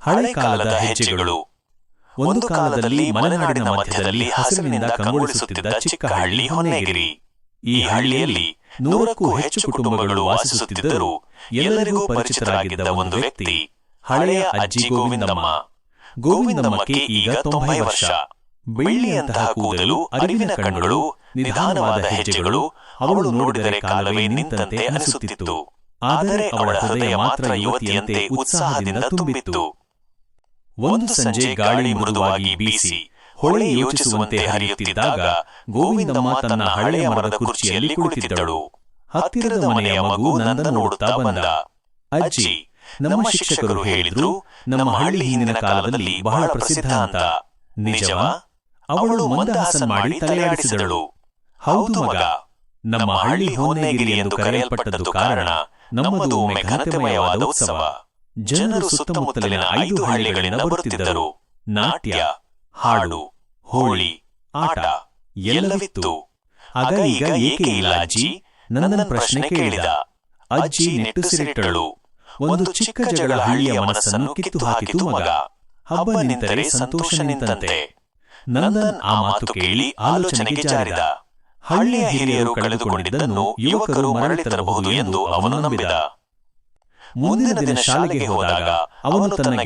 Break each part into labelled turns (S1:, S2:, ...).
S1: ಹಳೆ ಕಾಲದ ಹೆಜ್ಜೆಗಳು. ಒಂದು ಕಾಲದಲ್ಲಿ ಮಲೆನಾಡಿನ ಮಧ್ಯದಲ್ಲಿ ಹಸಿರಿನಿಂದ ಕಂಗೊಳಿಸುತ್ತಿದ್ದ ಚಿಕ್ಕ ಹಳ್ಳಿ ಹೊನ್ನೇಗಿರಿ. ಈ ಹಳ್ಳಿಯಲ್ಲಿ 100ಕ್ಕೂ ಹೆಚ್ಚು ಕುಟುಂಬಗಳು ವಾಸಿಸುತ್ತಿದ್ದರೂ ಎಲ್ಲರಿಗೂ ಪರಿಚಿತರಾಗಿದ್ದ ಒಂದು ವ್ಯಕ್ತಿ ಹಳೆಯ ಅಜ್ಜಿ ಗೋವಿಂದಮ್ಮ. ಗೋವಿಂದಮ್ಮಕ್ಕೆ ಈಗ 90 ವರ್ಷ. ಬೆಳ್ಳಿಯಂತಹ ಕೂದಲು, ಅರಿವಿನ ಕಣ್ಣುಗಳು, ನಿಧಾನವಾದ ಹೆಜ್ಜೆಗಳು. ಅವಳು ನೋಡಿದರೆ ಕಾಲವೇ ನಿಂತಂತೆ ಅನಿಸುತ್ತಿತ್ತು. ಆದರೆ ಅವಳ ಹೃದಯ ಮಾತ್ರ ಯುವತಿಯಂತೆ ಉತ್ಸಾಹದಿಂದ ತುಂಬಿತ್ತು. ಒಂದು ಸಂಜೆ ಗಾಳಿ ಮೃದುವಾಗಿ ಬೀಸಿ ಹೊಳೆ ಯೋಚಿಸುವಂತೆ ಹರಿಯುತ್ತಿದ್ದಾಗ ಗೋವಿಂದಮ್ಮ ತನ್ನ ಹಳೆಯ ಮರದ ಕುರ್ಚಿಯಲ್ಲಿ ಕುಳಿತಿದ್ದಳು. ಹತ್ತಿರದ ಮನೆಯ ಮಗು ನಂದನ್ ನೋಡುತ್ತಾ ಬಂದ. ಅಜ್ಜಿ, ನಮ್ಮ ಶಿಕ್ಷಕರು ಹೇಳಿದ್ರು ನಮ್ಮ ಹಳ್ಳಿ ಹಿಂದಿನ ಕಾಲದಲ್ಲಿ ಬಹಳ ಪ್ರಸಿದ್ಧ ಅಂತ. ನಿಜವಾ? ಅವಳು ಮಂದಹಾಸ ಮಾಡಿ ತಲೆಯಾಡಿಸಿದಳು. ಹೌದು ಮಗ, ನಮ್ಮ ಹಳ್ಳಿ ಹೊನ್ನೇಗಿರಿ ಎಂದು ಕರೆಯಲ್ಪಟ್ಟದ್ದು ಕಾರಣ ನಮ್ಮದು ಒಮ್ಮೆ ಘನತೆಮಯವಾದ ಉತ್ಸವ. ಜನರು ಸುತ್ತಮುತ್ತಲಿನ 5 ಹಳ್ಳಿಗಳಿಂದ ಬರುತ್ತಿದ್ದರು. ನಾಟ್ಯ, ಹಾಡು, ಹೋಳಿ, ಆಟ ಎಲ್ಲವಿತ್ತು. ಆಗ ಈಗ ಏಕೆ ಇಲ್ಲ ಅಜ್ಜಿ? ನನ್ನ ಪ್ರಶ್ನೆ ಕೇಳಿದ. ಅಜ್ಜಿ ನಿಟ್ಟುಸಿರಿಟ್ಟಳು. ಒಂದು ಚಿಕ್ಕ ಜಗಳ ಹಳ್ಳಿಯ ಮನಸ್ಸನ್ನು ಕಿತ್ತು ಹಾಕಿತು ಮಗ. ಹಬ್ಬ ನಿಂತರೆ ಸಂತೋಷ ನಿಂತಂತೆ. ನಂದನ್ ಆ ಮಾತು ಕೇಳಿ ಆಲೋಚನೆಗೆ ಜಾರಿದ. ಹಳ್ಳಿಯ ಹಿರಿಯರು ಕಳೆದುಕೊಂಡಿದ್ದನ್ನು ಯುವಕರು ಮರಳಿ ತರಬಹುದು ಎಂದು ಅವನು ನಂಬಿದ. ಮುಂದಿನ ದಿನ ಶಾಲೆಗೆ ಹೋದಾಗ ಅವನು ತನ್ನ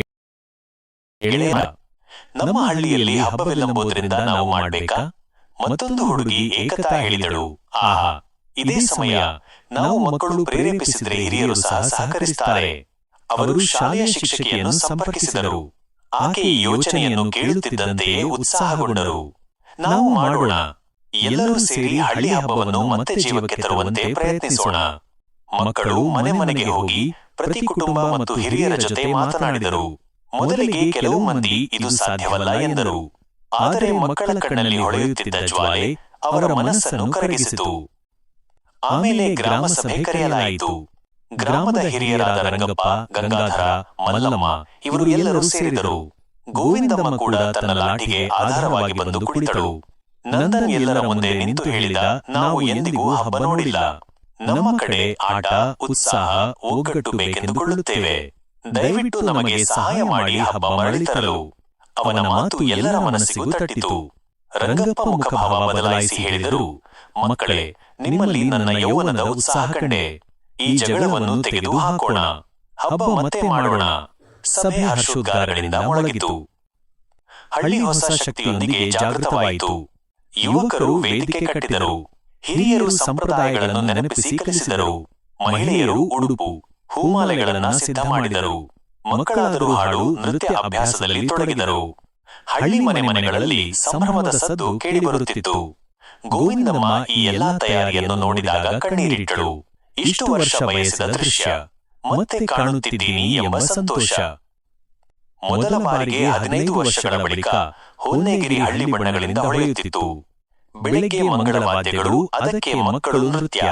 S1: ಗೆಳೆಯ, ನಮ್ಮ ಹಳ್ಳಿಯಲ್ಲಿ ಹಬ್ಬವೆಲ್ಲಂಬುದರಿಂದ ನಾವು ಮಾಡಬೇಕಾ? ಮತ್ತೊಂದು ಹುಡುಗಿ ಏಕತಾ ಹೇಳಿದಳು. ಆಹಾ, ಇದೇ ಸಮಯ. ನಾವು ಮಕ್ಕಳು ಪ್ರೇರೇಪಿಸಿದರೆ ಹಿರಿಯರು ಸಹ ಸಹಕರಿಸುತ್ತಾರೆ. ಅವರು ಶಾಲೆಯ ಶಿಕ್ಷಕಿಯನ್ನು ಸಂಪರ್ಕಿಸಿದರು. ಆಕೆ ಈ ಯೋಚನೆಯನ್ನು ಕೇಳುತ್ತಿದ್ದಂತೆಯೇ ಉತ್ಸಾಹಗೊಂಡರು. ನಾವು ಮಾಡೋಣ. ಎಲ್ಲರೂ ಸೇರಿ ಹಳ್ಳಿ ಹಬ್ಬವನ್ನು ಮತ್ತೆ ಜೀವಕ್ಕೆ ತರುವಂತೆ ಪ್ರಯತ್ನಿಸೋಣ. ಮಕ್ಕಳು ಮನೆ ಮನೆಗೆ ಹೋಗಿ ಪ್ರತಿ ಕುಟುಂಬ ಮತ್ತು ಹಿರಿಯರ ಜೊತೆ ಮಾತನಾಡಿದರು. ಮೊದಲಿಗೆ ಕೆಲವು ಮಂದಿ ಇದು ಸಾಧ್ಯವಲ್ಲ ಎಂದರು. ಆದರೆ ಮಕ್ಕಳ ಕಣ್ಣಲ್ಲಿ ಹೊಳೆಯುತ್ತಿದ್ದ ಜ್ವಾಲೆ ಅವರ ಮನಸ್ಸನ್ನು ಕರಗಿಸಿತು. ಆಮೇಲೆ ಗ್ರಾಮ ಸಭೆ ಕರೆಯಲಾಯಿತು. ಗ್ರಾಮದ ಹಿರಿಯರಾದ ರಂಗಪ್ಪ, ಗಂಗಾಧರ, ಮಲ್ಲಮ್ಮ ಇವರು ಎಲ್ಲರೂ ಸೇರಿದರು. ಗೋವಿಂದಮ್ಮ ಕೂಡ ತನ್ನ ಲಾಠಿಗೆ ಆಧಾರವಾಗಿ ಬಂದು ಕುಳಿತಳು. ನಂದನ್ ಎಲ್ಲರ ಮುಂದೆ ನಿಂತು ಹೇಳಿದ, ನಾವು ಎಂದಿಗೂ ಹಬ್ಬ ನೋಡಿಲ್ಲ. ನಮ್ಮ ಕಡೆ ಆಟ, ಉತ್ಸಾಹ, ಒಗ್ಗಟ್ಟು ಬೇಕೆಂದುಕೊಳ್ಳುತ್ತೇವೆ. ದಯವಿಟ್ಟು ನಮಗೆ ಸಹಾಯ ಮಾಡಿ ಹಬ್ಬ ಮರಳಿ ತರಲು. ಅವನ ಮಾತು ಎಲ್ಲರ ಮನಸ್ಸಿಗೂ ತಟ್ಟಿತು. ರಂಗಪ್ಪ ಮುಖಭಾವ ಬದಲಾಯಿಸಿ ಹೇಳಿದರು, ಮಕ್ಕಳೇ, ನಿಮ್ಮಲ್ಲಿ ನನ್ನ ಯೌವನದ ಉತ್ಸಾಹ ಕಂಡೆ. ಈ ಜಗಳವನ್ನು ತೆಗೆದು ಹಾಕೋಣ. ಹಬ್ಬ ಮತ್ತೆ ಮಾಡೋಣ. ಸಭೆ ಹರ್ಷೋದ್ಗಾರಗಳಿಂದ ಮೊಳಗಿತು. ಹಳ್ಳಿ ಹೊಸ ಶಕ್ತಿಯೊಂದಿಗೆ ಜಾಗೃತವಾಯಿತು. ಯುವಕರು ವೇದಿಕೆ ಕಟ್ಟಿದರು. ಹಿರಿಯರು ಸಂಪ್ರದಾಯಗಳನ್ನು ನೆನಪಿಸಿ ಕಲಿಸಿದರು. ಮಹಿಳೆಯರು ಉಡುಪು, ಹೂಮಾಲೆಗಳನ್ನು ಸಿದ್ಧ ಮಾಡಿದರು. ಮಕ್ಕಳಾದರೂ ಹಾಡು, ನೃತ್ಯ ಅಭ್ಯಾಸದಲ್ಲಿ ತೊಡಗಿದರು. ಹಳ್ಳಿ ಮನೆಗಳಲ್ಲಿ ಸಂಭ್ರಮದ ಸದ್ದು ಕೇಳಿಬರುತ್ತಿತ್ತು. ಗೋವಿಂದಮ್ಮ ಈ ಎಲ್ಲಾ ತಯಾರಿಯನ್ನು ನೋಡಿದಾಗ ಕಣ್ಣೀರಿಟ್ಟಳು. ಇಷ್ಟು ವರ್ಷ ಬಯಸಿದ ದೃಶ್ಯ ಮತ್ತೆ ಕಾಣುತ್ತಿದ್ದೀನಿ ಎಂಬ ಸಂತೋಷ. ಮೊದಲ ಬಾರಿಗೆ 15 ವರ್ಷಗಳ ಬಳಿಕ ಹೊನ್ನೇಗಿರಿ ಹಳ್ಳಿ ಬಣ್ಣಗಳಿಂದ ಹೊಳೆಯುತ್ತಿತ್ತು. ಬೆಳಗ್ಗೆ ಮಂಗಳವಾದ್ಯಗಳು, ಅದಕ್ಕೆ ಮಕ್ಕಳು ನೃತ್ಯ,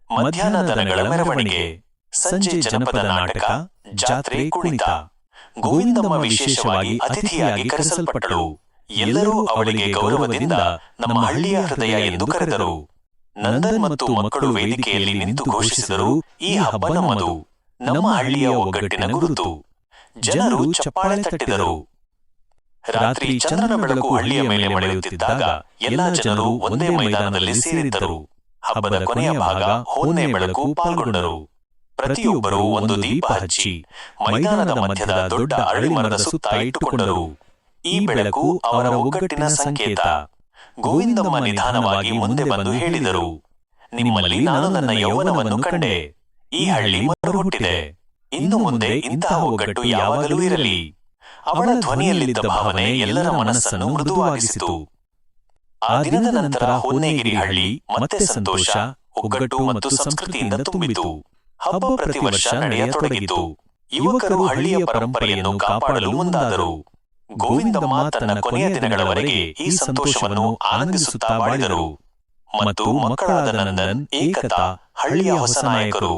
S1: ಮಧ್ಯಾಹ್ನ ದನಗಳ ಮೆರವಣಿಗೆ, ಸಂಜೆ ಜನಪದ ನಾಟಕ, ಜಾತ್ರೆ, ಕುಣಿತ. ಗೋವಿಂದಮ್ಮ ವಿಶೇಷವಾಗಿ ಅತಿಥಿಯಾಗಿ ಕರೆಸಲ್ಪಟ್ಟಳು. ಎಲ್ಲರೂ ಅವಳಿಗೆ ಗೌರವದಿಂದ ನಮ್ಮ ಹಳ್ಳಿಯ ಹೃದಯ ಎಂದು ಕರೆದರು. ನಂದನ್ ಮತ್ತು ಮಕ್ಕಳು ವೇದಿಕೆಯಲ್ಲಿ ನಿಂತು ಘೋಷಿಸಿದರು, ಈ ಹಬ್ಬ ನಮ್ಮದು, ನಮ್ಮ ಹಳ್ಳಿಯ ಒಗ್ಗಟ್ಟಿನ ಗುರುತು. ಜನರು ಚಪ್ಪಾಳೆ ತಟ್ಟಿದರು. ರಾತ್ರಿ ಚಂದ್ರನ ಬೆಳಕು ಹಳ್ಳಿಯ ಮೇಲೆ ಮಳೆಯುತ್ತಿದ್ದಾಗ ಎಲ್ಲಾ ಜನರು ಒಂದೇ ಮೈದಾನದಲ್ಲಿ ಸೇರಿದ್ದರು. ಹಬ್ಬದ ಕೊನೆಯ ಭಾಗ ಹೊನ್ನೆ ಬೆಳಕು ಪಾಲ್ಗೊಂಡರು. ಪ್ರತಿಯೊಬ್ಬರೂ ಒಂದು ದೀಪ ಹಚ್ಚಿ ಮೈದಾನದ ಮಧ್ಯದ ದೊಡ್ಡ ಅರಳಿ ಮರದ ಸುತ್ತ ಇಟ್ಟುಕೊಂಡರು. ಈ ಬೆಳಕು ಅವರ ಒಗ್ಗಟ್ಟಿನ ಸಂಕೇತ. ಗೋವಿಂದಮ್ಮ ನಿಧಾನವಾಗಿ ಮುಂದೆ ಬಂದು ಹೇಳಿದರು, ನಿಮ್ಮಲ್ಲಿ ನಾನು ನನ್ನ ಯೌವನವನ್ನು ಕಂಡೆ. ಈ ಹಳ್ಳಿ ಮರುಹುಟ್ಟಿದೆ. ಇನ್ನು ಮುಂದೆ ಇಂತಹ ಒಗ್ಗಟ್ಟು ಯಾವಾಗಲೂ ಇರಲಿ. ಅವಳ ಧ್ವನಿಯಲ್ಲಿದ್ದ ಭಾವನೆ ಎಲ್ಲರ ಮನಸ್ಸನ್ನು ಮೃದುವಾಗಿಸಿತು. ಆ ದಿನದ ನಂತರ ಹೊನ್ನೇಗಿರಿ ಹಳ್ಳಿ ಮತ್ತೆ ಸಂತೋಷ, ಒಗ್ಗಟ್ಟು ಮತ್ತು ಸಂಸ್ಕೃತಿಯಿಂದ ತುಂಬಿತು. ಹಬ್ಬ ಪ್ರತಿ ವರ್ಷ ನಡೆಯತೊಡಗಿತು. ಯುವಕರು ಹಳ್ಳಿಯ ಪರಂಪರೆಯನ್ನು ಕಾಪಾಡಲು ಮುಂದಾದರು. ಗೋವಿಂದಮ್ಮ ತನ್ನ ಕೊನೆಯ ದಿನಗಳವರೆಗೆ ಈ ಸಂತೋಷವನ್ನು ಆನಂದಿಸುತ್ತಾ ಬಾಳಿದರು. ಮತ್ತು ಮಕ್ಕಳಾದ ನಂದನ್, ಏಕತಾ ಹಳ್ಳಿಯ ಹೊಸ ನಾಯಕರು.